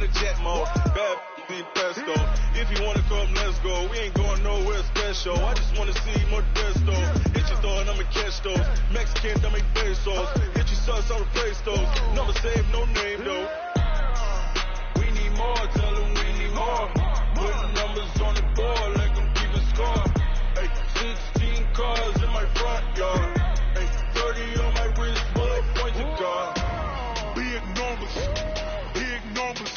the jet mode. Bad be pesto. If you wanna come, let's go. We ain't going nowhere special. I just wanna see more desto. Hit your throw and I'ma catch those. Mexicans, I make pesos. Hit your sus, I'll replace those. Never save no name though. We need more, tell them we need more. Putting numbers on the board like I'm keeping score. Hey, 16 cars in my front yard. Hey, 30 on my wrist, bullet points of God. Big numbers, big numbers.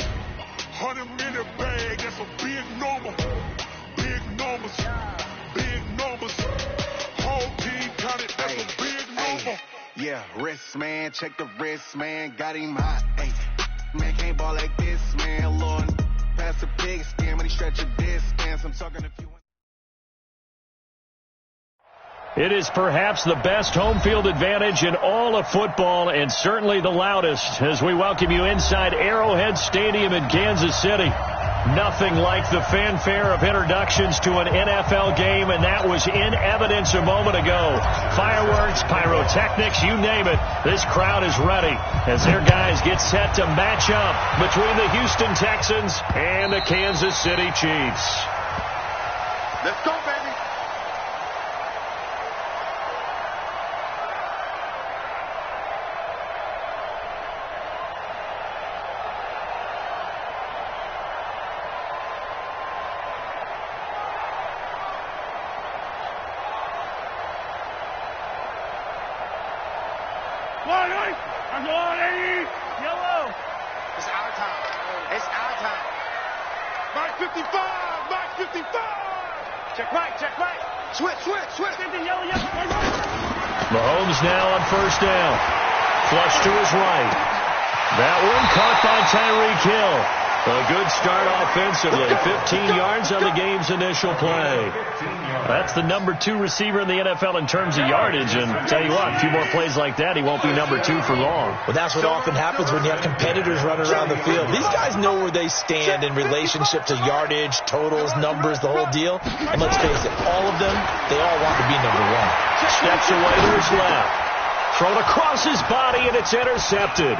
100-minute bag, that's a big number. Big numbers, big numbers. Whole team counted, that's a big number. Yeah, wrist man, check the wrist man, got him hot. Ay, man can't ball like this, man. Lord, pass the pig skin when he stretch a distance. I'm talking a few. It is perhaps the best home field advantage in all of football, and certainly the loudest, as we welcome you inside Arrowhead Stadium in Kansas City. Nothing like the fanfare of introductions to an NFL game, and that was in evidence a moment ago. Fireworks, pyrotechnics, you name it. This crowd is ready as their guys get set to match up between the Houston Texans and the Kansas City Chiefs. Let's go, baby. Yellow. It's our time. It's our time. Mark 55. Mark 55. Check right. Check right. Switch. Yellow. Mahomes now on first down. Flush to his right. That one caught by Tyreek Hill. A good start offensively. 15 yards on the game's initial play. That's the number 2 receiver in the NFL in terms of yardage. And tell you what, a few more plays like that, he won't be number 2 for long. Well, that's what often happens when you have competitors running around the field. These guys know where they stand in relationship to yardage, totals, numbers, the whole deal. And let's face it, all of them, they all want to be number 1. Steps away to his left. Thrown across his body, and it's intercepted.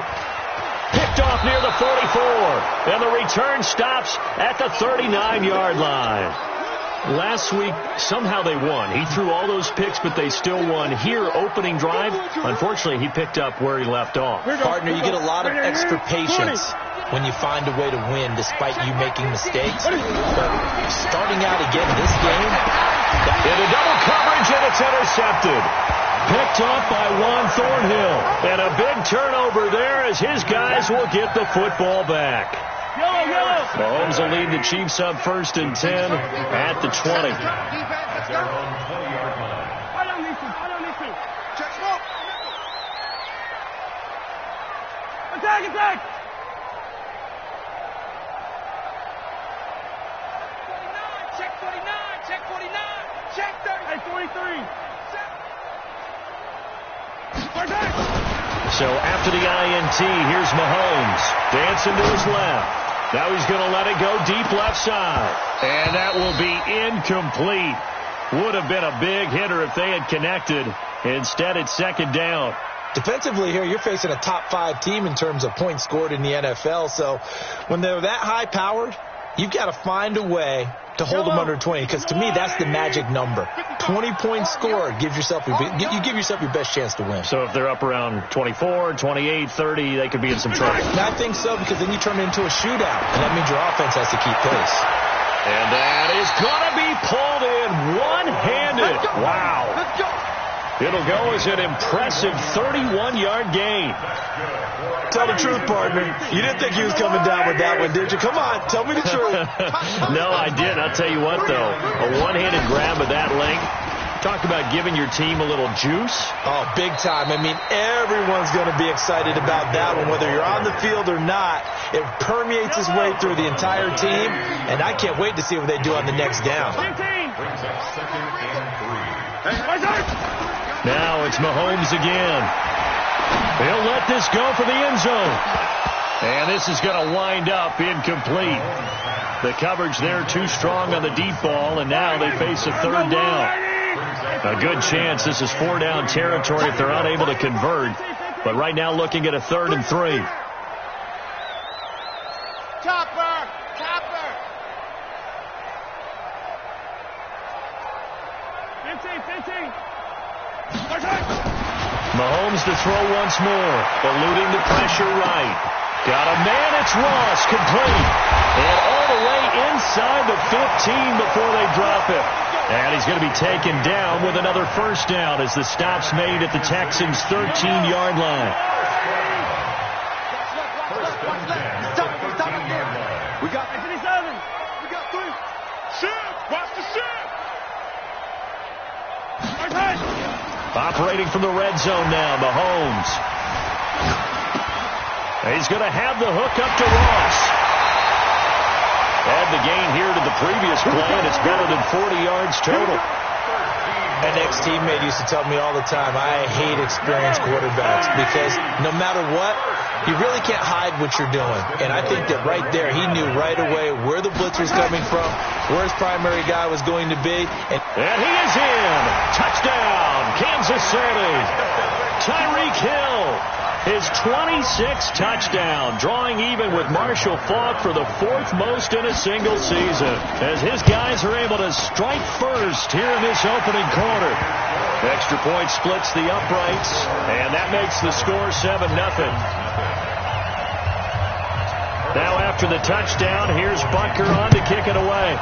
Picked off near the 44, and the return stops at the 39-yard line. Last week, somehow they won. He threw all those picks, but they still won. Here, opening drive, unfortunately, he picked up where he left off. Partner, you get a lot of extra patience when you find a way to win despite you making mistakes. But starting out again this game, into double coverage, and it's intercepted. Picked off by Juan Thornhill. And a big turnover there as his guys will get the football back. Mahomes will lead the Chiefs up first and 10 at the 20. Attack! Check 49. Check 30. Hey, 43. So after the INT, here's Mahomes dancing to his left. Now he's going to let it go deep left side. And that will be incomplete. Would have been a big hitter if they had connected. Instead, it's second down. Defensively here, you're facing a top 5 team in terms of points scored in the NFL. So when they're that high-powered, you've got to find a way to hold them under 20, because to me, that's the magic number. 20 points scored, you give yourself your best chance to win. So if they're up around 24, 28, 30, they could be in some trouble. And I think so, because then you turn it into a shootout, and that means your offense has to keep pace. And that is going to be pulled in one-handed. Wow. It'll go as an impressive 31-yard gain. Tell the truth, partner. You didn't think he was coming down with that one, did you? Come on, tell me the truth. No, I did. I'll tell you what, though. A one-handed grab of that length. Talk about giving your team a little juice. Oh, big time. I mean, everyone's going to be excited about that one, whether you're on the field or not. It permeates its way through the entire team, and I can't wait to see what they do on the next down. Now it's Mahomes again. He'll let this go for the end zone. And this is going to wind up incomplete. The coverage there too strong on the deep ball, and now they face a third down. A good chance this is 4-down territory if they're unable to convert. But right now looking at a 3rd and 3. Chopper! Chopper! 15. Mahomes to throw once more, eluding the pressure right. Got a man, it's Ross, complete. And all the way inside the 15 before they drop it. And he's going to be taken down with another first down as the stop's made at the Texans' 13-yard line. We got 57. We got 3. Shift! Watch the shift! Operating from the red zone now, Mahomes. He's going to have the hook up to Ross. Add the gain here to the previous play, and it's better than 40 yards total. An ex-teammate used to tell me all the time, I hate experienced quarterbacks because no matter what, you really can't hide what you're doing. And I think that right there, he knew right away where the blitz was coming from, where his primary guy was going to be. And he is in. Touchdown, Kansas City. Tyreek Hill, his 26th touchdown, drawing even with Marshall Faulk for the 4th most in a single season, as his guys are able to strike first here in this opening quarter. Extra point splits the uprights, and that makes the score 7-0. Now after the touchdown, here's Butker on to kick it away.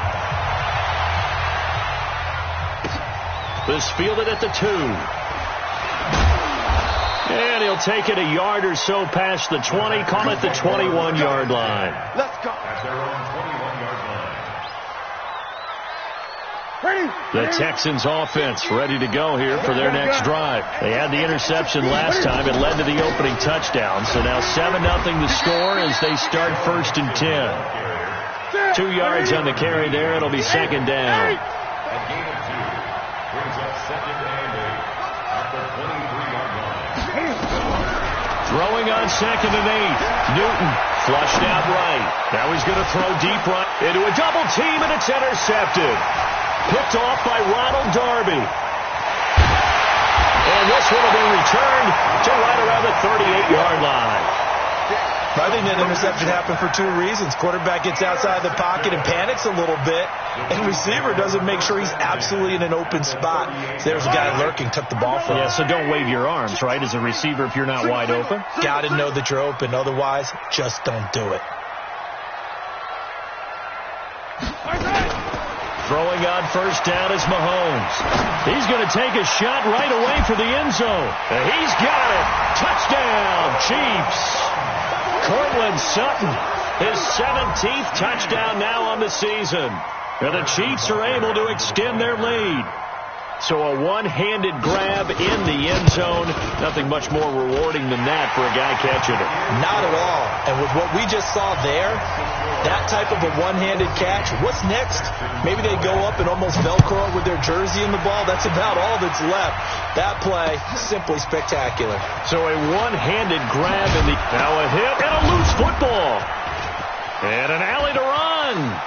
This fielded at the 2. And he'll take it a yard or so past the 20, call it the 21-yard line. Let's go. The Texans offense ready to go here for their next drive. They had the interception last time. It led to the opening touchdown. So now 7-0 the score as they start 1st and 10. 2 yards on the carry there. It'll be 2nd down. Throwing on 2nd and 8. Newton flushed out right. Now he's going to throw deep right into a double team, and it's intercepted. Picked off by Ronald Darby. And this one will be returned to right around the 38-yard line. I think that interception happened for 2 reasons. Quarterback gets outside the pocket and panics a little bit, and receiver doesn't make sure he's absolutely in an open spot. So there's a guy lurking, took the ball from him. Yeah, so don't wave your arms, right, as a receiver if you're not wide open. Got to know that you're open. Otherwise, just don't do it. Throwing on 1st down is Mahomes. He's going to take a shot right away for the end zone. He's got it. Touchdown, Chiefs. Cortland Sutton, his 17th touchdown now on the season. And the Chiefs are able to extend their lead. So a one-handed grab in the end zone. Nothing much more rewarding than that for a guy catching it. Not at all. And with what we just saw there, that type of a one-handed catch, what's next? Maybe they go up and almost Velcro with their jersey in the ball. That's about all that's left. That play, simply spectacular. So a one-handed grab in the... Now a hit and a loose football. And an alley to run.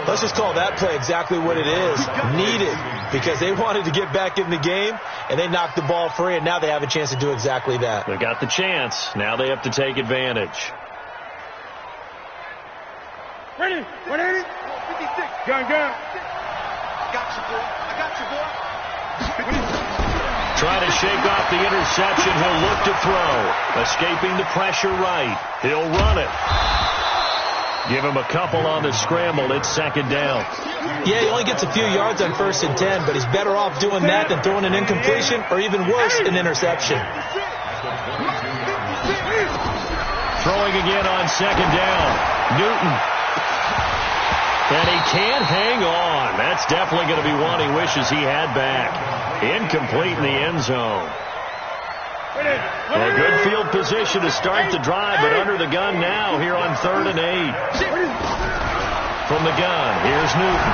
Let's just call that play exactly what it is. Needed, because they wanted to get back in the game, and they knocked the ball free, and now they have a chance to do exactly that. They got the chance. Now they have to take advantage. Ready? 180? 56. Gun. Got you, boy. I got you, boy. Trying to shake off the interception. He'll look to throw. Escaping the pressure right. He'll run it. Give him a couple on the scramble. It's 2nd down. Yeah, he only gets a few yards on 1st and 10, but he's better off doing that than throwing an incompletion or even worse, an interception. Throwing again on 2nd down. Newton. And he can't hang on. That's definitely going to be one he wishes he had back. Incomplete in the end zone. Well, a good field position to start the drive, but under the gun now here on 3rd and 8. From the gun, here's Newton.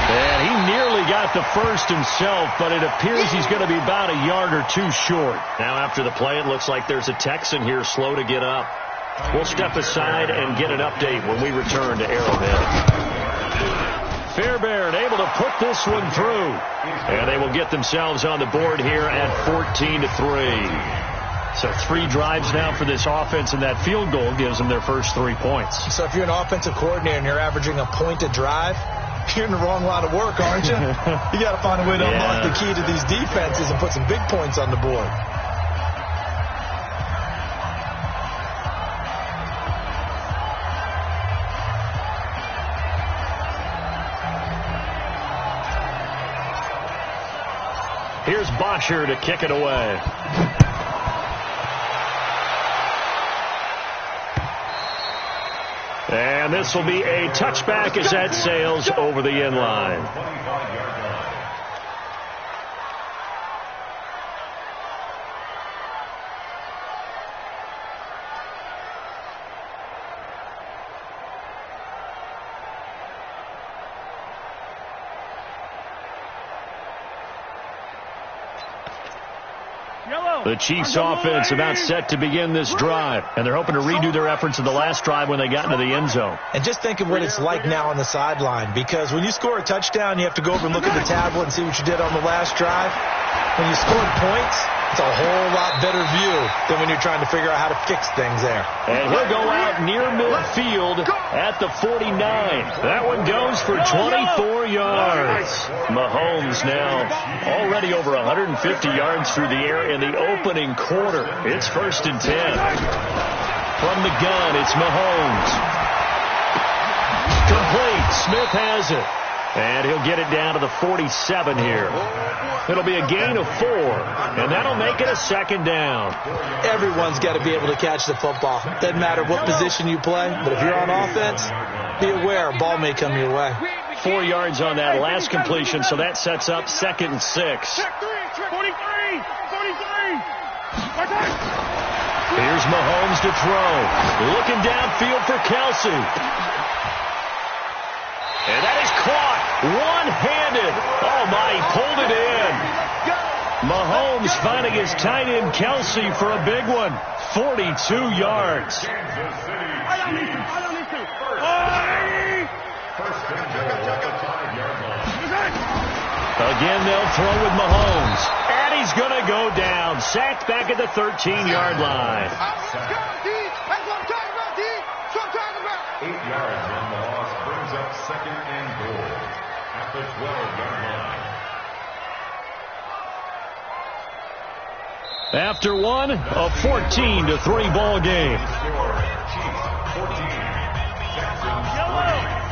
And he nearly got the first himself, but it appears he's going to be about a yard or 2 short. Now after the play, it looks like there's a Texan here slow to get up. We'll step aside and get an update when we return to Arrowhead. Fairbairn able to put this one through. And they will get themselves on the board here at 14-3. So 3 drives now for this offense, and that field goal gives them their first 3 points. So if you're an offensive coordinator and you're averaging a point a drive, you're in the wrong line of work, aren't you? You got to find a way to unlock the key to these defenses and put some big points on the board. Here's Bottcher to kick it away. And this will be a touchback as that sails over the end line. The Chiefs offense about set to begin this drive, and they're hoping to redo their efforts in the last drive when they got into the end zone. And just think of what it's like now on the sideline, because when you score a touchdown, you have to go over and look at the tablet and see what you did on the last drive. When you scored points, it's a whole lot better view than when you're trying to figure out how to fix things there. And he'll go out near midfield at the 49. That one goes for 24 yards. Mahomes now already over 150 yards through the air in the opening quarter. It's 1st and 10. From the gun, it's Mahomes. Complete. Smith has it. And he'll get it down to the 47 here. It'll be a gain of 4, and that'll make it a 2nd down. Everyone's got to be able to catch the football. Doesn't matter what position you play, but if you're on offense, be aware a ball may come your way. 4 yards on that last completion, so that sets up 2nd and 6. 43. Here's Mahomes to throw. Looking downfield for Kelsey. And that is caught one-handed. Oh, my, he pulled it in. Mahomes finding his tight end Kelsey for a big one. 42 yards. Again, they'll throw with Mahomes. And he's going to go down. Sacked back at the 13-yard line. 8 yards on the loss brings up 2nd and goal at the 12-yard line. After one, a 14-3 ball game.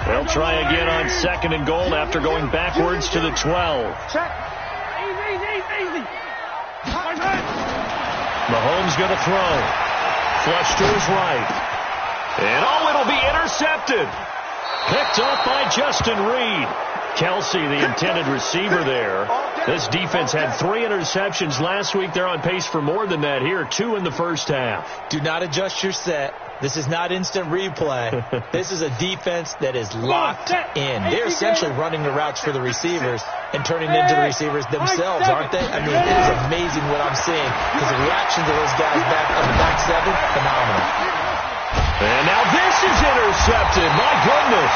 They'll try again on 2nd and goal after going backwards to the 12. Mahomes going to throw. Flush to his right. And it'll be intercepted. Picked up by Justin Reed. Kelsey, the intended receiver there. This defense had 3 interceptions last week. They're on pace for more than that here. 2 in the first half. Do not adjust your set. This is not instant replay. This is a defense that is locked in. They're essentially running the routes for the receivers and turning into the receivers themselves, aren't they? I mean, it is amazing what I'm seeing, because the reactions of those guys back on the back 7, phenomenal. And now this is intercepted. My goodness.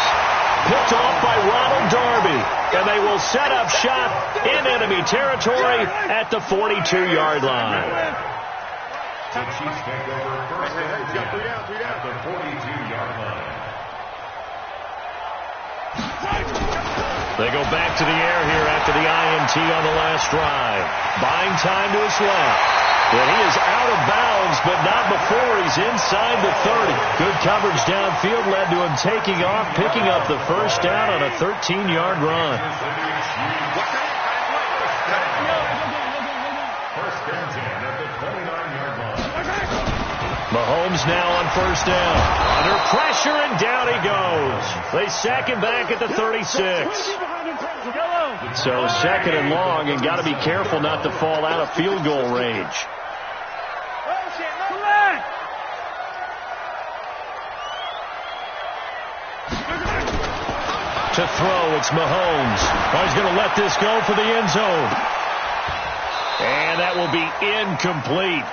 Picked off by Ronald Darby. And they will set up shop in enemy territory at the 42-yard line. The Chiefs take over 1st and 10 at the 42-yard line. They go back to the air here after the INT on the last drive. Buying time to his left. And he is out of bounds, but not before he's inside the 30. Good coverage downfield led to him taking off, picking up the first down on a 13-yard run. 1st and 10 at the 29-yard line. Mahomes now on 1st down. Under pressure, and down he goes. They sack him back at the 36. So 2nd and long, and got to be careful not to fall out of field goal range. To throw, it's Mahomes. Oh, he's going to let this go for the end zone. And that will be incomplete.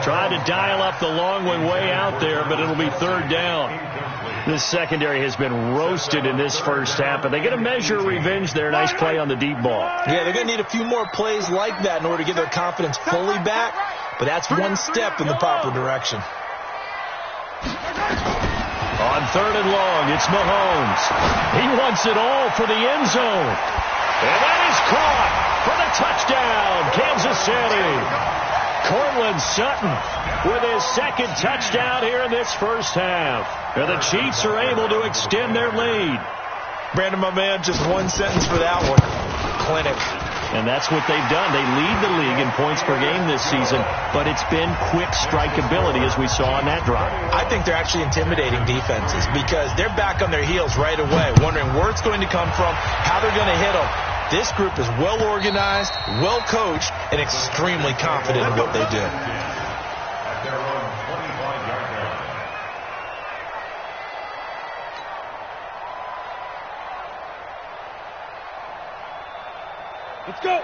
Tried to dial up the long one way out there, but it'll be third down. This secondary has been roasted in this first half, but they get a measure of revenge there. Nice play on the deep ball. Yeah, they're going to need a few more plays like that in order to get their confidence fully back, but that's one step in the proper direction. On third and long, it's Mahomes. He wants it all for the end zone. And that is caught for the touchdown, Kansas City. Cortland Sutton with his second touchdown here in this first half. And the Chiefs are able to extend their lead. Brandon, my man, just one sentence for that one. Clinic. And that's what they've done. They lead the league in points per game this season, but it's been quick strikeability as we saw on that drive. I think they're actually intimidating defenses because they're back on their heels right away, wondering where it's going to come from, how they're going to hit them. This group is well organized, well coached, and extremely confident in what they do.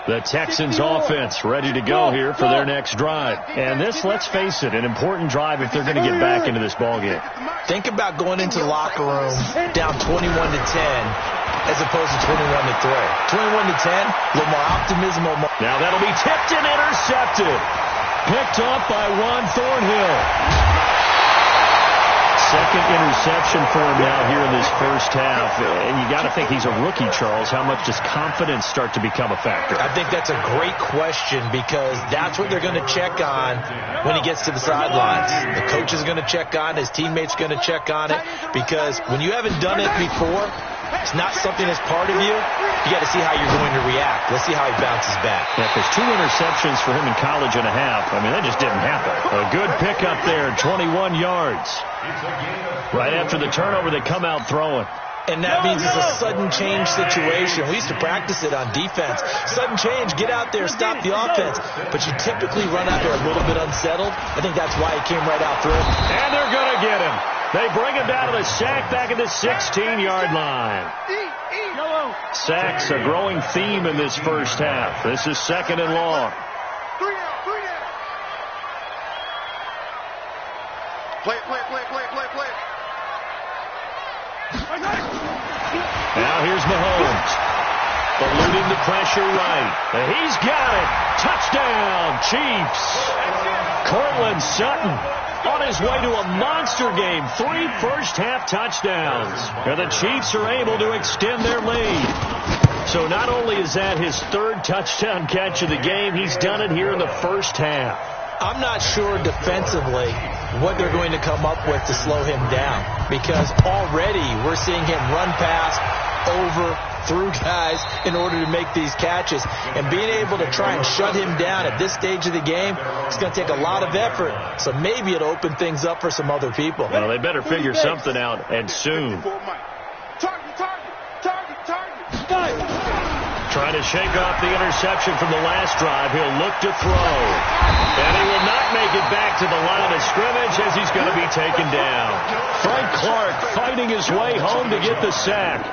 The Texans offense ready to go here for their next drive. And this, let's face it, an important drive if they're going to get back into this ballgame. Think about going into the locker room down 21-10 as opposed to 21-3. 21-10, a little more optimism. Now that'll be tipped and intercepted. Picked up by Juan Thornhill. Second interception for him now here in this first half. And you got to think he's a rookie, Charles. How much does confidence start to become a factor? I think that's a great question because that's what they're going to check on when he gets to the sidelines. The coach is going to check on, his teammates are going to check on it, because when you haven't done it before, it's not something that's part of you. You got to see how you're going to react. Let's see how he bounces back. Yeah, because 2 interceptions for him in college and a half. I mean, that just didn't happen. A good pickup there, 21 yards. Right after the turnover, they come out throwing. And that means it's a sudden change situation. We used to practice it on defense. Sudden change, get out there, stop the offense. But you typically run out there a little bit unsettled. I think that's why he came right out through. And they're going to get him. They bring him down to the sack back at the 16-yard line. Sacks a growing theme in this first half. This is second and long. Play. Now here's Mahomes. Eluding the pressure right. He's got it. Touchdown, Chiefs. Cortland Sutton on his way to a monster game. 3 first-half touchdowns. And the Chiefs are able to extend their lead. So not only is that his 3rd touchdown catch of the game, he's done it here in the first half. I'm not sure defensively what they're going to come up with to slow him down, because already we're seeing him run past, over, through guys in order to make these catches. And being able to try and shut him down at this stage of the game, it's going to take a lot of effort. So maybe it'll open things up for some other people. Well, they better figure something out, and soon. Trying to shake off the interception from the last drive. He'll look to throw. And he will not make it back to the line of scrimmage as he's going to be taken down. Frank Clark fighting his way home to get the sack.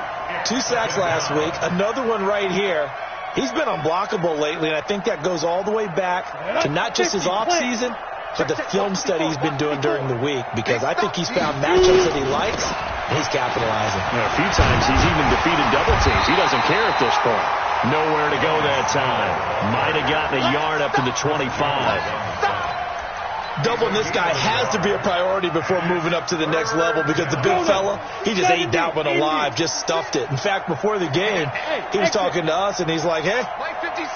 2 sacks last week. Another one right here. He's been unblockable lately, and I think that goes all the way back to not just his offseason, but the film study he's been doing during the week, because I think he's found matchups that he likes, and he's capitalizing. A few times he's even defeated double teams. He doesn't care at this point. Nowhere to go that time. Might have gotten a yard up to the 25. Doubling this guy has to be a priority before moving up to the next level, because the big fella, he just ate that one alive, just stuffed it. In fact, before the game, he was talking to us, and he's like, hey,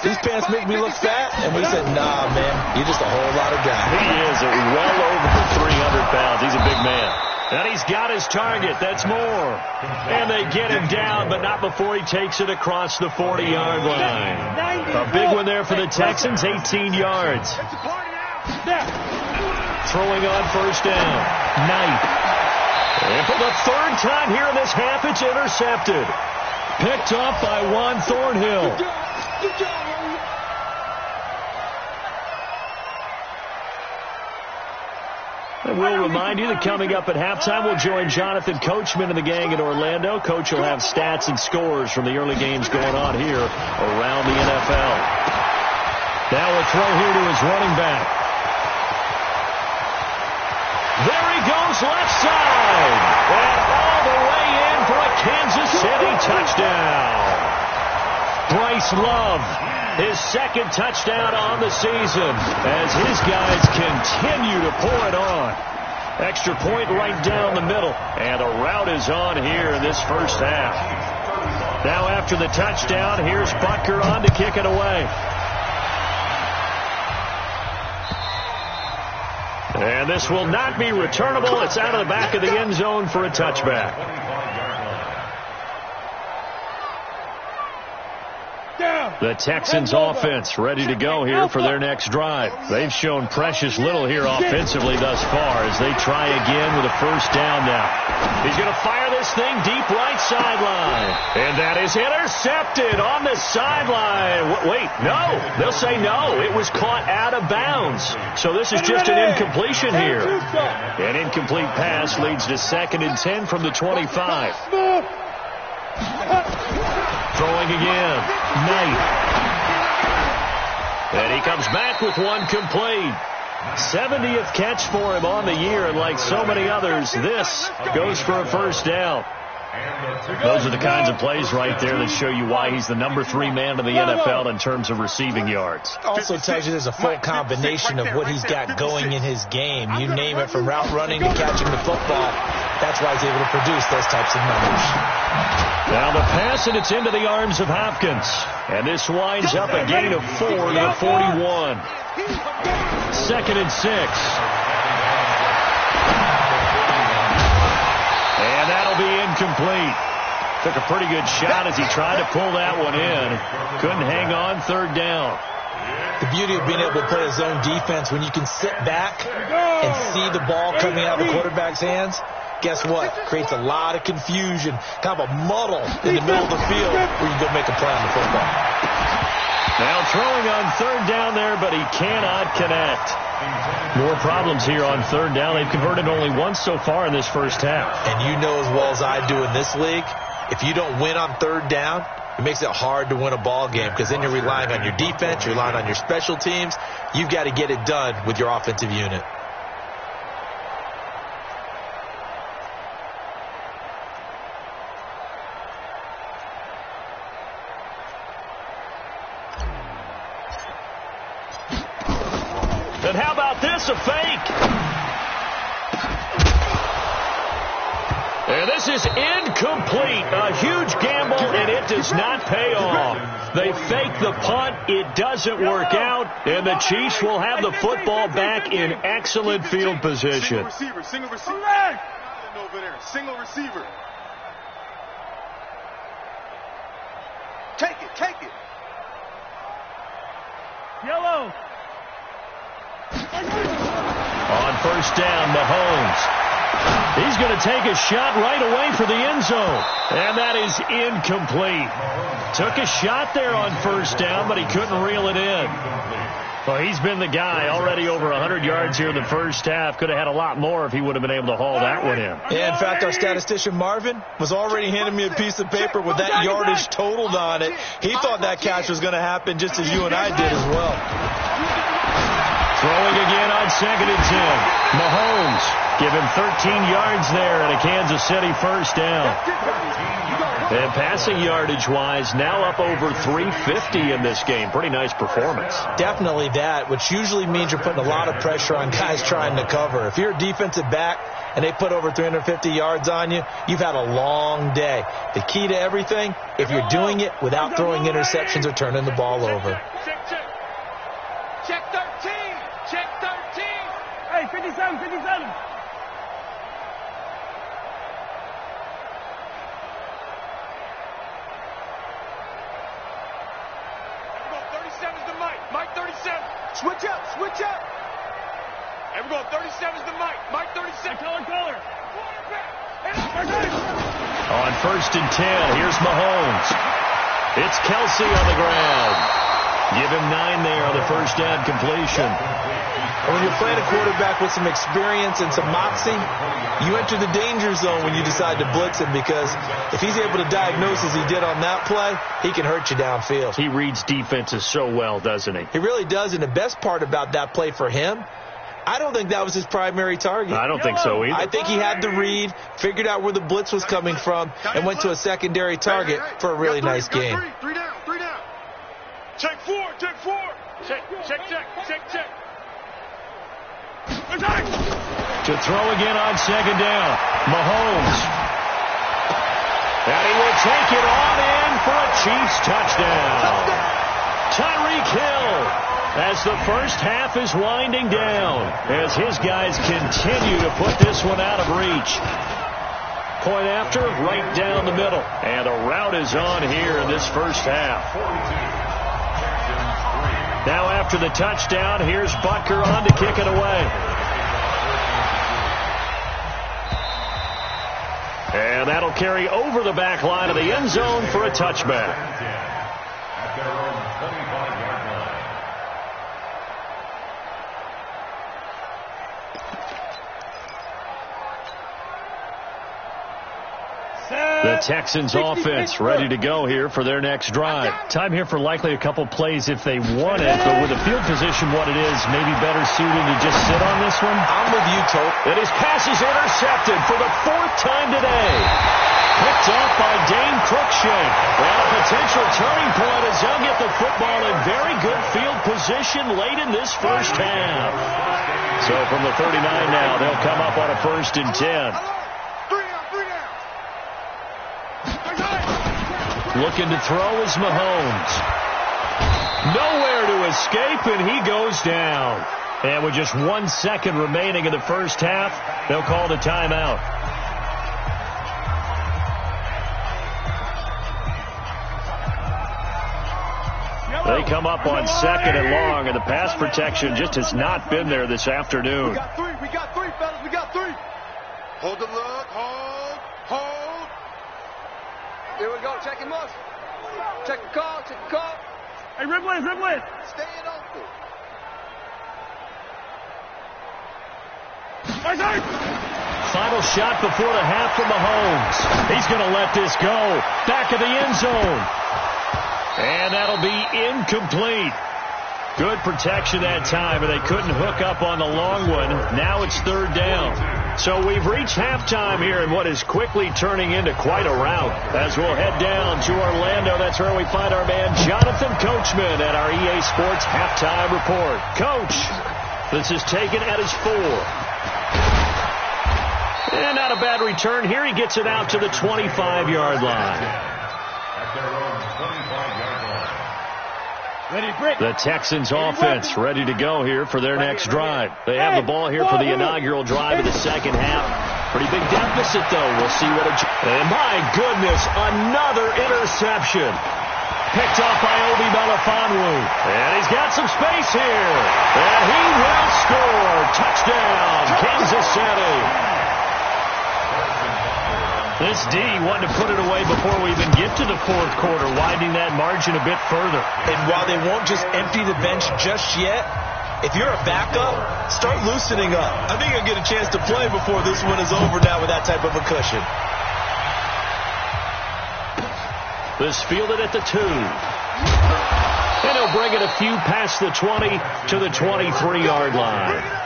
these pants make me look fat. And we said, nah, man, you're just a whole lot of guy. He is well over 300 pounds. He's a big man. And he's got his target. That's more. And they get him down, but not before he takes it across the 40-yard line. A big one there for the Texans, 18 yards. Throwing on first down. Knight. And for the 3rd time here in this half, it's intercepted. Picked up by Juan Thornhill. And we'll remind you that coming up at halftime, we'll join Jonathan Coachman and the gang in Orlando. Coach will have stats and scores from the early games going on here around the NFL. Now a throw here to his running back. left side. And all the way in for a Kansas City touchdown. Bryce Love, his second touchdown on the season as his guys continue to pour it on. Extra point right down the middle. And a rout is on here in this first half. Now after the touchdown, here's Butker on to kick it away. And this will not be returnable. It's out of the back of the end zone for a touchback. The Texans offense ready to go here for their next drive. They've shown precious little here offensively thus far as they try again with a first down now. He's going to fire this thing deep right sideline. And that is intercepted on the sideline. Wait, no. They'll say no. It was caught out of bounds. So this is just an incompletion here. An incomplete pass leads to 2nd and 10 from the 25. Throwing again. Knight. And he comes back with one complete. 70th catch for him on the year, and like so many others, this goes for a first down. Those are the kinds of plays right there that show you why he's the number 3 man in the NFL in terms of receiving yards. Also tells you there's a full combination of what he's got going in his game. You name it, from route running to catching the football. That's why he's able to produce those types of numbers. Now the pass, and it's into the arms of Hopkins. And this winds up a gain of 4 to the 41. 2nd and 6. And that'll be incomplete. Took a pretty good shot as he tried to pull that one in. Couldn't hang on 3rd down. The beauty of being able to play a zone defense, when you can sit back and see the ball coming out of the quarterback's hands, guess what? Creates a lot of confusion, kind of a muddle in the middle of the field where you go make a play on the football. Now throwing on 3rd down there, but he cannot connect. More problems here on 3rd down. They've converted only once so far in this first half. And you know as well as I do in this league, if you don't win on 3rd down, it makes it hard to win a ball game, because then you're relying on your defense, you're relying on your special teams. You've got to get it done with your offensive unit. And how about this, a fake? And this is incomplete. A huge gamble, and it does not pay off. They fake the punt. It doesn't work out, and the Chiefs will have the football back in excellent field position. Single receiver. Over there. Single receiver. Take it. Yellow. On first down, Mahomes. He's going to take a shot right away for the end zone. And that is incomplete. Took a shot there on first down, but he couldn't reel it in. Well, he's been the guy, already over 100 yards here in the first half. Could have had a lot more if he would have been able to haul that one in. Yeah, in fact, our statistician Marvin was already handing me a piece of paper with that yardage totaled on it. He thought that catch was going to happen just as you and I did as well. Throwing again on 2nd and 10. Mahomes give him 13 yards there and a Kansas City first down. And passing yardage-wise, now up over 350 in this game. Pretty nice performance. Definitely that, which usually means you're putting a lot of pressure on guys trying to cover. If you're a defensive back and they put over 350 yards on you, you've had a long day. The key to everything, if you're doing it without throwing interceptions or turning the ball over. Check 13. Check 13. Hey, 57. Mike 37. Switch up. And we're going 37's the Mike 37. Color. On first and 10, here's Mahomes. It's Kelsey on the ground. Give him 9 there on the first down completion. When you're playing a quarterback with some experience and some moxie, you enter the danger zone when you decide to blitz him, because if he's able to diagnose as he did on that play, he can hurt you downfield. He reads defenses so well, doesn't he? He really does, and the best part about that play for him, I don't think that was his primary target. I don't think so either. I think he had the read, figured out where the blitz was coming from, and went to a secondary target for a really nice game. Three down. Check four. Check. To throw again on second down. Mahomes. And he will take it on in for a Chiefs touchdown. Tyreek Hill, as the first half is winding down, as his guys continue to put this one out of reach. Point after, right down the middle. And a route is on here in this first half. Now after the touchdown, here's Butker on to kick it away. And that'll carry over the back line of the end zone for a touchback. The Texans offense ready to go here for their next drive. Time here for likely a couple plays if they want it, but with the field position what it is, maybe better suited to just sit on this one. I'm with you, Tope. And his pass is intercepted for the 4th time today. Picked off by Dane Cruikshank. And a potential turning point as they'll get the football in very good field position late in this first half. So from the 39 now, they'll come up on a 1st and 10. Looking to throw is Mahomes. Nowhere to escape, and he goes down. And with just 1 second remaining in the first half, they'll call the timeout. They come up on 2nd and long, and the pass protection just has not been there this afternoon. We got three, fellas. We got three. Hold the look. Hold. Here we go. Check him up. Check the call. Hey, Ripley. Stay it open. Final shot before the half for Mahomes. He's going to let this go. Back of the end zone. And that'll be incomplete. Good protection that time, and they couldn't hook up on the long one. Now it's 3rd down. So we've reached halftime here in what is quickly turning into quite a rout. As we'll head down to Orlando, that's where we find our man Jonathan Coachman at our EA Sports Halftime Report. Coach, this is taken at his 4. And not a bad return here. He gets it out to the 25-yard line. The Texans offense ready to go here for their next drive. They have the ball here for the inaugural drive of the second half. Pretty big deficit, though. We'll see what it... And my goodness, another interception. Picked off by Obi Melifonwu. And he's got some space here. And he will score. Touchdown, Kansas City. This D wanted to put it away before we even get to the 4th quarter, widening that margin a bit further. And while they won't just empty the bench just yet, if you're a backup, start loosening up. I think you'll get a chance to play before this one is over now with that type of a cushion. This fielded at the 2. And he'll bring it a few past the 20 to the 23-yard line.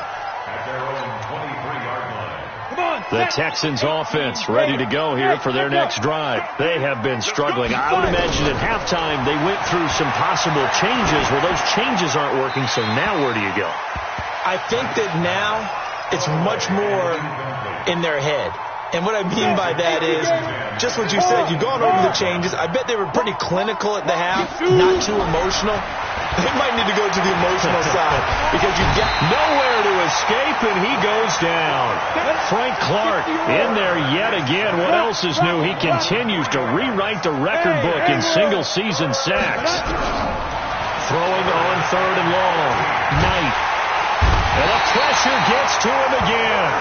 The Texans offense ready to go here for their next drive. They have been struggling. I would imagine at halftime they went through some possible changes. Well, those changes aren't working, so now where do you go? I think that now it's much more in their head. And what I mean by that is, just what you said, you've gone over the changes. I bet they were pretty clinical at the half, not too emotional. They might need to go to the emotional side because you get nowhere to escape, and he goes down. Frank Clark in there yet again. What else is new? He continues to rewrite the record book in single-season sacks. Throwing on 3rd and long. Knight. And the pressure gets to him again.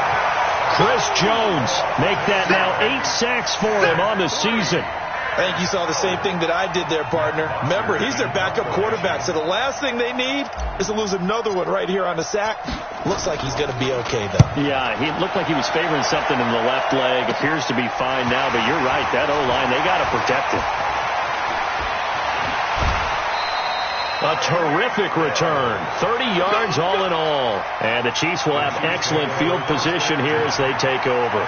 Chris Jones make that now 8 sacks for him on the season. I think you saw the same thing that I did there, partner. Remember, he's their backup quarterback, so the last thing they need is to lose another one right here on the sack. Looks like he's going to be okay, though. Yeah, he looked like he was favoring something in the left leg. Appears to be fine now, but you're right. That O-line, they got to protect it. A terrific return. 30 yards all in all. And the Chiefs will have excellent field position here as they take over.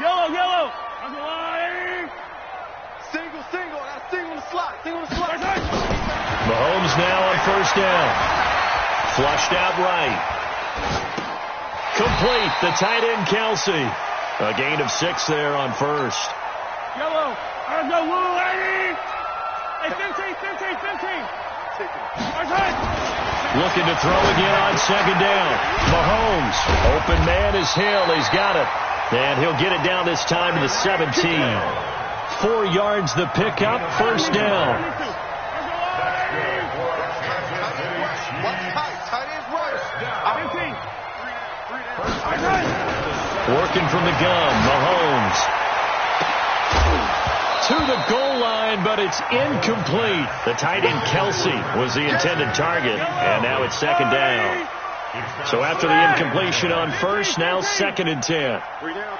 Yellow. Single. I got a single in the slot. Mahomes now on first down. Flushed out right. Complete. The tight end, Kelsey. A gain of 6 there on first. Yellow. Hey, 15. Looking to throw again on second down. Mahomes. Open man is Hill. He's got it. And he'll get it down this time to the 17. 4 yards the pickup. First down. Working from the gun. Mahomes. To the goal line, but it's incomplete. The tight end, Kelsey, was the intended target. And now it's second down. So after the incompletion on first, now 2nd and 10. 3 down.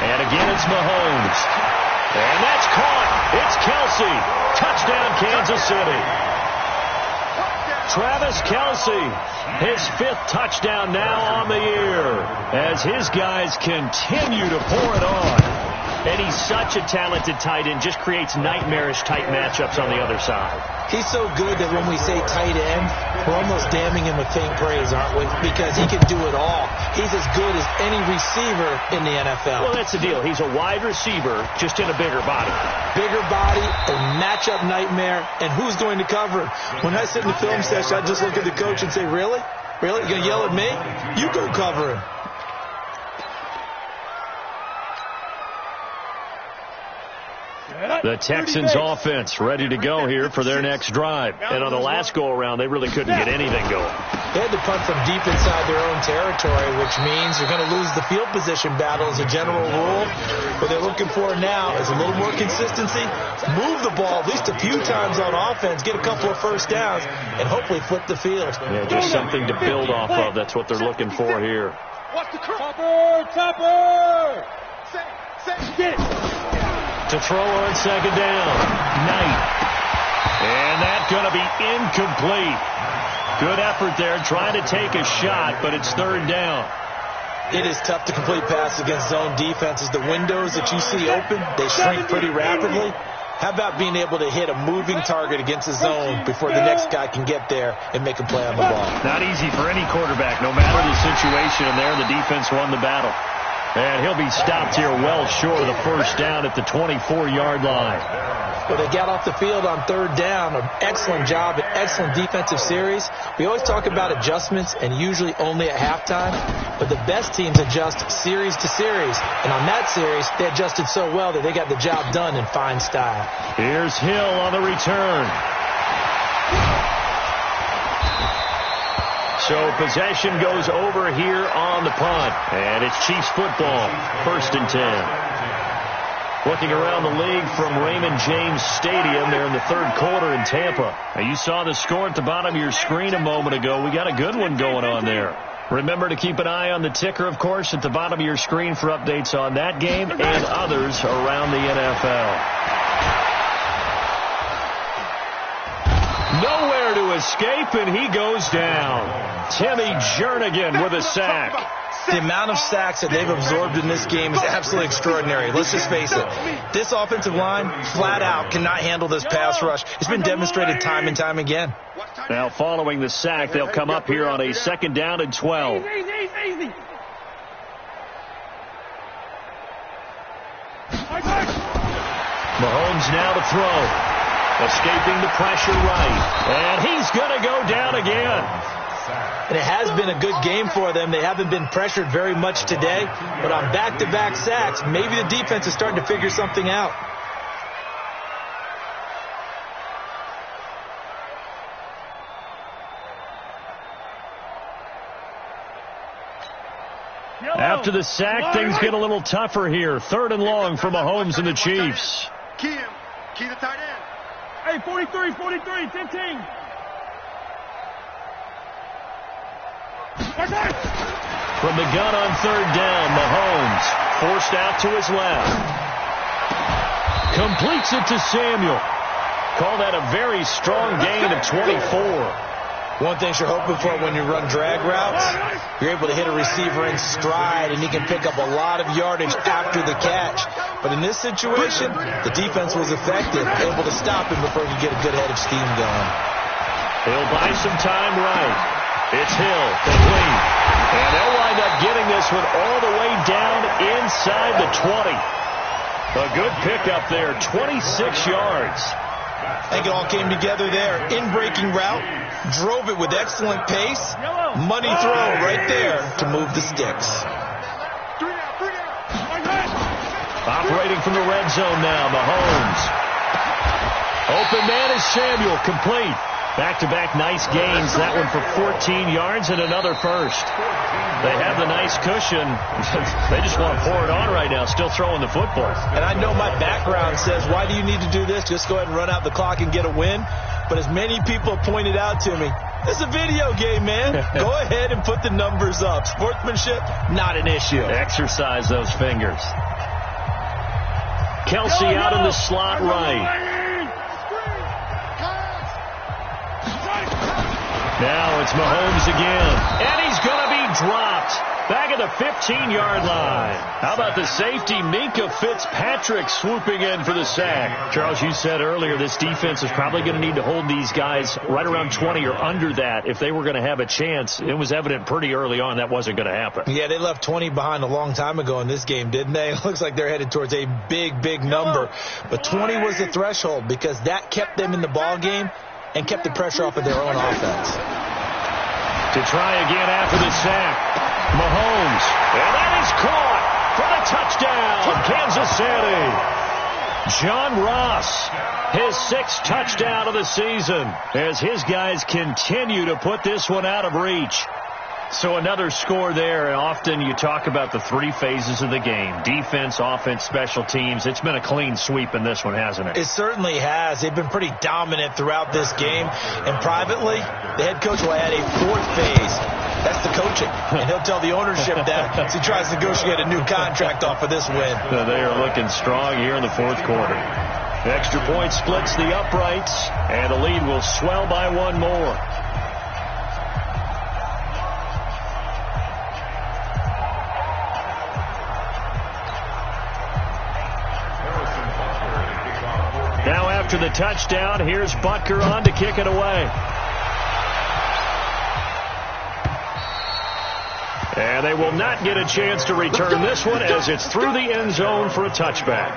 And again, it's Mahomes. And that's caught. It's Kelsey. Touchdown, Kansas City. Travis Kelsey, his 5th touchdown now on the year as his guys continue to pour it on. And he's such a talented tight end, just creates nightmarish-type matchups on the other side. He's so good that when we say tight end, we're almost damning him with faint praise, aren't we? Because he can do it all. He's as good as any receiver in the NFL. Well, that's the deal. He's a wide receiver, just in a bigger body. Bigger body, a matchup nightmare, and who's going to cover him? When I sit in the film session, I just look at the coach and say, really? Really? You going to yell at me? You go cover him. The Texans offense ready to go here for their next drive. And on the last go-around, they really couldn't get anything going. They had to punt from deep inside their own territory, which means you're going to lose the field position battle as a general rule. What they're looking for now is a little more consistency, move the ball at least a few times on offense, get a couple of first downs, and hopefully flip the field. Yeah, just something to build off of. That's what they're looking for here. Watch the Topper! Get it! To throw on second down. Knight. And that's going to be incomplete. Good effort there trying to take a shot, but it's 3rd down. It is tough to complete passes against zone defenses. The windows that you see open, they shrink pretty rapidly. How about being able to hit a moving target against the zone before the next guy can get there and make a play on the ball? Not easy for any quarterback. No matter the situation in there, the defense won the battle. And he'll be stopped here well short of the first down at the 24-yard line. Well, they got off the field on 3rd down. An excellent job, an excellent defensive series. We always talk about adjustments, and usually only at halftime. But the best teams adjust series to series. And on that series, they adjusted so well that they got the job done in fine style. Here's Hill on the return. So possession goes over here on the punt. And it's Chiefs football. 1st and 10. Looking around the league from Raymond James Stadium there in the 3rd quarter in Tampa. Now, you saw the score at the bottom of your screen a moment ago. We got a good one going on there. Remember to keep an eye on the ticker, of course, at the bottom of your screen for updates on that game and others around the NFL. Nowhere to escape, and he goes down. Timmy Jernigan with a sack. The amount of sacks that they've absorbed in this game is absolutely extraordinary. Let's just face it. This offensive line, flat out, cannot handle this pass rush. It's been demonstrated time and time again. Now, following the sack, they'll come up here on a 2nd down and 12. Mahomes now to throw. Escaping the pressure right. And he's going to go down again. And it has been a good game for them. They haven't been pressured very much today. But on back-to-back sacks, maybe the defense is starting to figure something out. After the sack, things get a little tougher here. 3rd and long for Mahomes and the Chiefs. Key the tight end. Hey, 43, 15. From the gun on third down, Mahomes forced out to his left. Completes it to Samuel. Call that a very strong gain of 24. One thing you're hoping for when you run drag routes, you're able to hit a receiver in stride, and he can pick up a lot of yardage after the catch. But in this situation, the defense was effective, able to stop him before he could get a good head of steam going. He'll buy some time right. It's Hill, complete. And they'll wind up getting this one all the way down inside the 20. A good pickup there, 26 yards. I think it all came together there. In-breaking route, drove it with excellent pace. Money throw right there to move the sticks. Operating from the red zone now, Mahomes. Open man is Samuel, complete. Back-to-back nice gains, that one for 14 yards and another first. They have the nice cushion. They just want to pour it on right now, still throwing the football. And I know my background says, why do you need to do this? Just go ahead and run out the clock and get a win. But as many people pointed out to me, this is a video game, man. Go ahead and put the numbers up. Sportsmanship, not an issue. Exercise those fingers. Kelsey out in the slot right. Now it's Mahomes again. And he's going to be dropped. Back at the 15-yard line. How about the safety, Minka Fitzpatrick, swooping in for the sack? Charles, you said earlier this defense is probably going to need to hold these guys right around 20 or under that if they were going to have a chance. It was evident pretty early on that wasn't going to happen. Yeah, they left 20 behind a long time ago in this game, didn't they? It looks like they're headed towards a big, big number. But 20 was the threshold because that kept them in the ball game and kept the pressure off of their own offense. To try again after the sack, Mahomes, and that is caught for the touchdown, Kansas City. John Ross, his 6th touchdown of the season, as his guys continue to put this one out of reach. So another score there, and often you talk about the 3 phases of the game. Defense, offense, special teams. It's been a clean sweep in this one, hasn't it? It certainly has. They've been pretty dominant throughout this game. And privately, the head coach will add a 4th phase. That's the coaching. And he'll tell the ownership that as he tries to negotiate a new contract off of this win. They are looking strong here in the 4th quarter. Extra point splits the uprights, and the lead will swell by 1 more. Now after the touchdown, here's Butker on to kick it away. And they will not get a chance to return this one as it's through the end zone for a touchback.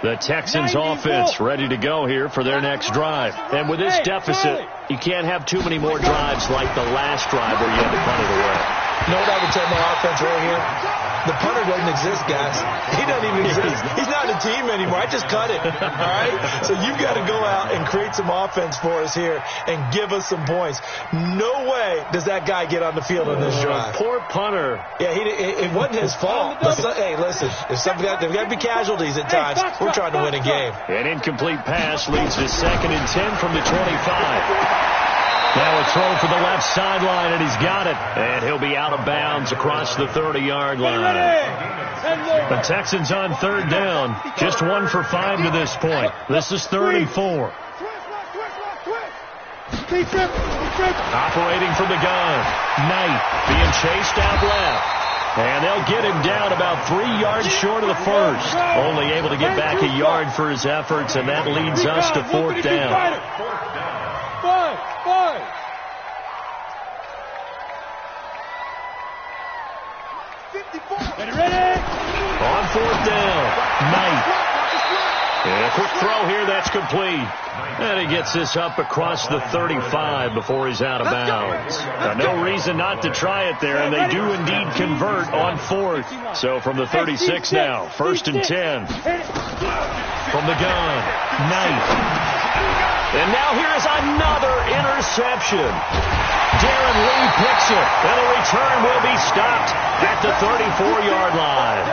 The Texans offense ready to go here for their next drive. And with this deficit, you can't have too many more drives like the last drive where you had to punt it away. You know what I would tell my offense right here? The punter doesn't exist, guys. He doesn't even exist. He's not a team anymore. I just cut it. All right? So you've got to go out and create some offense for us here and give us some points. No way does that guy get on the field on this drive. Poor punter. Yeah, it wasn't his fault. But hey, listen, there's got to be casualties at times. We're trying to win a game. An incomplete pass leads to 2nd and 10 from the 25. Now a throw for the left sideline, and he's got it. And he'll be out of bounds across the 30-yard line. The Texans on 3rd down. Just 1 for 5 to this point. This is 3rd and 4. Operating from the gun. Knight being chased out left. And they'll get him down about 3 yards short of the first. Only able to get back a yard for his efforts, and that leads us to 4th down. On 4th down, Knight. And a quick throw here, that's complete. And he gets this up across the 35 before he's out of bounds. Now, no reason not to try it there, and they do indeed convert on 4th. So from the 36 now, 1st and 10. From the gun, Knight. And now here's another interception. Darren Lee picks it, and the return will be stopped at the 34-yard line.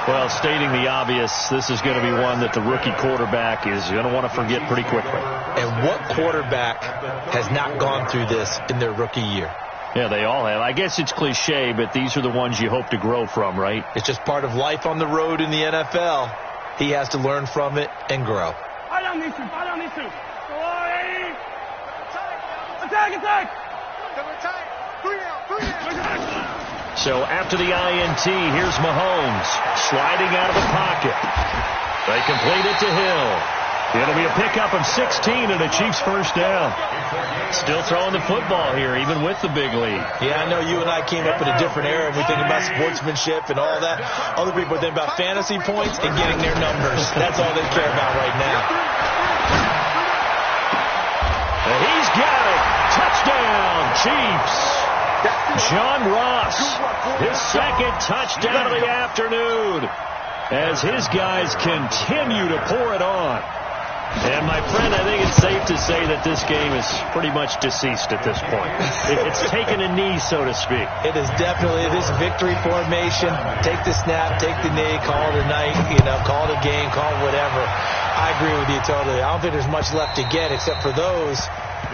Well, stating the obvious, this is going to be one that the rookie quarterback is going to want to forget pretty quickly. And what quarterback has not gone through this in their rookie year? Yeah, they all have. I guess it's cliche, but these are the ones you hope to grow from, right? It's just part of life on the road in the NFL. He has to learn from it and grow. I don't need to. Attack! So after the INT, here's Mahomes sliding out of the pocket. They complete it to Hill. It'll be a pickup of 16 and a Chiefs first down. Still throwing the football here, even with the big lead. Yeah, I know you and I came up in a different era, and we think about sportsmanship and all that. Other people think about fantasy points and getting their numbers. That's all they care about right now. And he's got it. Touchdown, Chiefs. John Ross, his second touchdown of the afternoon, as his guys continue to pour it on. And, my friend, I think it's safe to say that this game is pretty much deceased at this point. It's taken a knee, so to speak. It is definitely this victory formation. Take the snap, take the knee, call it a night, call it a game, call it whatever. I agree with you totally. I don't think there's much left to get except for those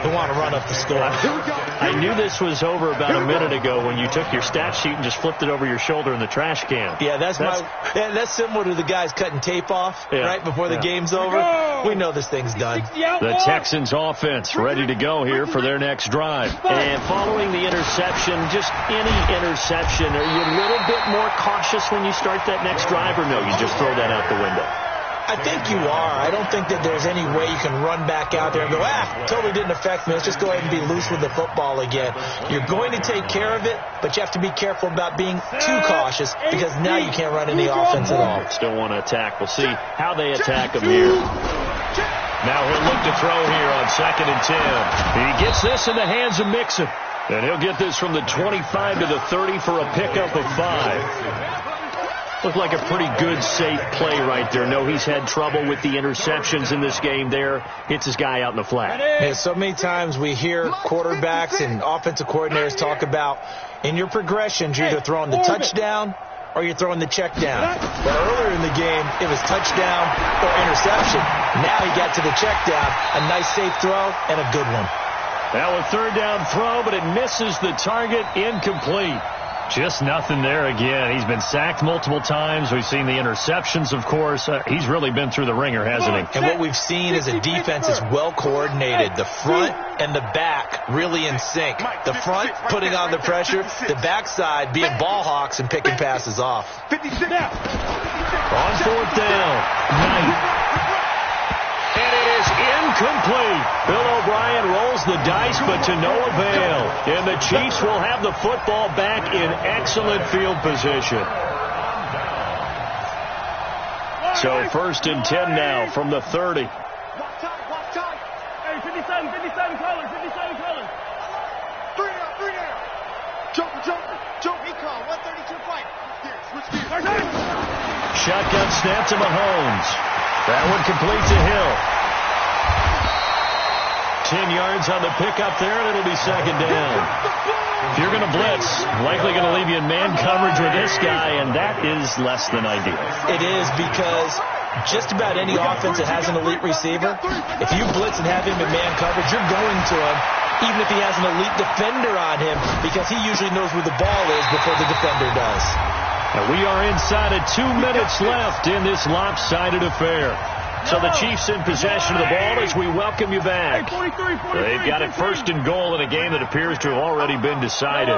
who want to run up the score. I knew this was over about a minute ago when you took your stat sheet and just flipped it over your shoulder in the trash can. Yeah, that's similar to the guys cutting tape off right before the game's over. We know this thing's done. The Texans offense ready to go here for their next drive. And following the interception, just any interception, are you a little bit more cautious when you start that next drive, or no, you just throw that out the window? I think you are. I don't think that there's any way you can run back out there and go, totally didn't affect me. Let's just go ahead and be loose with the football again. You're going to take care of it, but you have to be careful about being too cautious because now you can't run any offense at all. Still want to attack. We'll see how they attack him here. Now he'll look to throw here on 2nd and 10. He gets this in the hands of Mixon. And he'll get this from the 25 to the 30 for a pickup of 5. Looked like a pretty good, safe play right there. No, he's had trouble with the interceptions in this game there. Hits his guy out in the flat. Yeah, so many times we hear quarterbacks and offensive coordinators talk about in your progressions, you're either throwing the touchdown or you're throwing the check down. But earlier in the game, it was touchdown or interception. Now he got to the check down. A nice, safe throw and a good one. Now a 3rd down throw, but it misses the target. Incomplete. Just nothing there again. He's been sacked multiple times. We've seen the interceptions, of course. He's really been through the ringer, hasn't he? And what we've seen is a defense is well coordinated. The front and the back really in sync. The front putting on the pressure. The backside being ball hawks and picking passes off. On 4th down, Knight. And it is incomplete. Bill O'Brien rolls the dice, but to no avail. And the Chiefs will have the football back in excellent field position. So 1st and 10 now from the 30. Hey, 57 colors. 3 down. Jump, he called, 132 fight. Here, switch gears. Shotgun snap to Mahomes. That one complete to Hill. 10 yards on the pickup there, and it'll be 2nd down. If you're going to blitz, likely going to leave you in man coverage with this guy, and that is less than ideal. It is because just about any offense that has an elite receiver, if you blitz and have him in man coverage, you're going to him, even if he has an elite defender on him, because he usually knows where the ball is before the defender does. And we are inside of 2 minutes left in this lopsided affair. So the Chiefs in possession of the ball as we welcome you back. They've got it 1st and goal in a game that appears to have already been decided.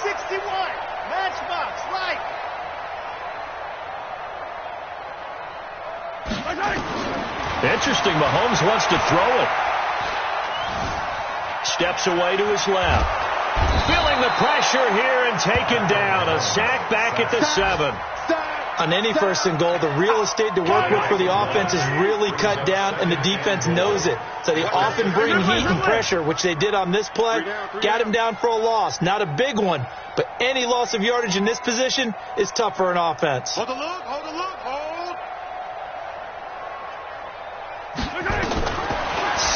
61, matchbox, right. Interesting, Mahomes wants to throw it. Steps away to his left. Feeling the pressure here and taken down. A sack back at the 7. On any 1st and goal, the real estate to work with for the offense is really cut down, and the defense knows it. So they often bring heat and pressure, which they did on this play. Got him down for a loss. Not a big one, but any loss of yardage in this position is tough for an offense. Hold the look.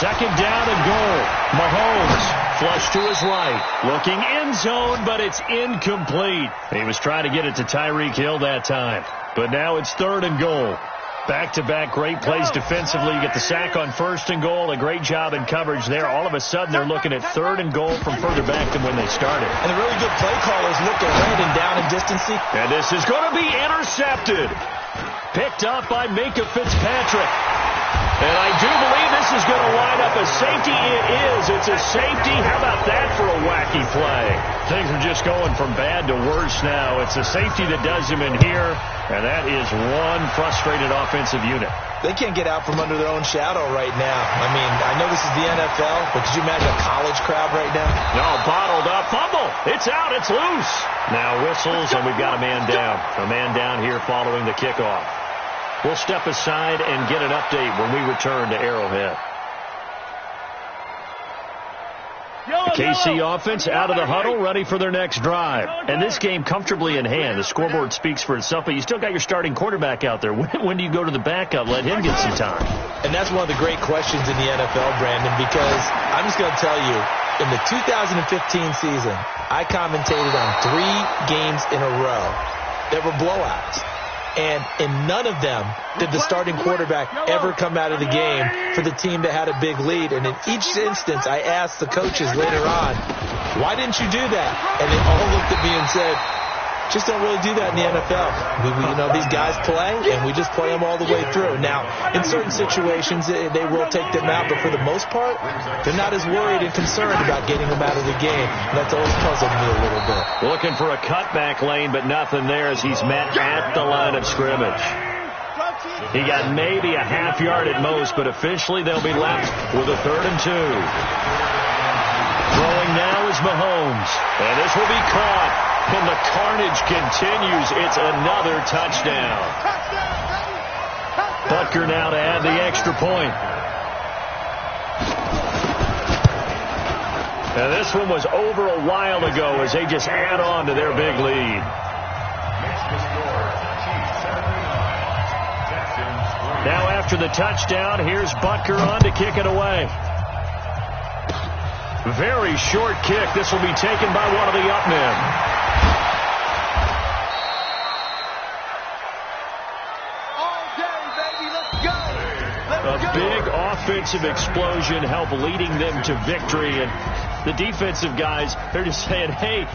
Second down and goal. Mahomes flush to his right. Looking end zone, but it's incomplete. He was trying to get it to Tyreek Hill that time. But now it's third and goal. Back-to-back great plays defensively. You get the sack on first and goal. A great job in coverage there. All of a sudden, they're looking at third and goal from further back than when they started. And the really good play callers look ahead and down and distance. And this is going to be intercepted. Picked up by Minka Fitzpatrick. And I do believe this is going to wind up a safety. It is. It's a safety. How about that for a wacky play? Things are just going from bad to worse now. It's a safety that does him in here, and that is one frustrated offensive unit. They can't get out from under their own shadow right now. I mean, I know this is the NFL, but could you imagine a college crowd right now? No, bottled up. Fumble. It's out. It's loose. Now whistles, and we've got a man down. A man down here following the kickoff. We'll step aside and get an update when we return to Arrowhead. The KC offense out of the huddle, ready for their next drive. And this game comfortably in hand. The scoreboard speaks for itself, but you still got your starting quarterback out there. When do you go to the backup? Let him get some time. And that's one of the great questions in the NFL, Brandon, because I'm just going to tell you, in the 2015 season, I commentated on 3 games in a row. There were blowouts. And in none of them did the starting quarterback ever come out of the game for the team that had a big lead. And in each instance, I asked the coaches later on, why didn't you do that? And they all looked at me and said, just don't really do that in the NFL. These guys play, and we just play them all the way through. Now, in certain situations, they will take them out, but for the most part, they're not as worried and concerned about getting them out of the game. And that's always puzzled me a little bit. Looking for a cutback lane, but nothing there as he's met at the line of scrimmage. He got maybe a half yard at most, but officially they'll be left with a 3rd and 2. Throwing now is Mahomes, and this will be caught. And the carnage continues. It's another touchdown. Butker now to add the extra point. And this one was over a while ago as they just add on to their big lead. Now after the touchdown, here's Butker on to kick it away. Very short kick. This will be taken by one of the up men. A big offensive explosion helped leading them to victory. And the defensive guys, they're just saying, hey,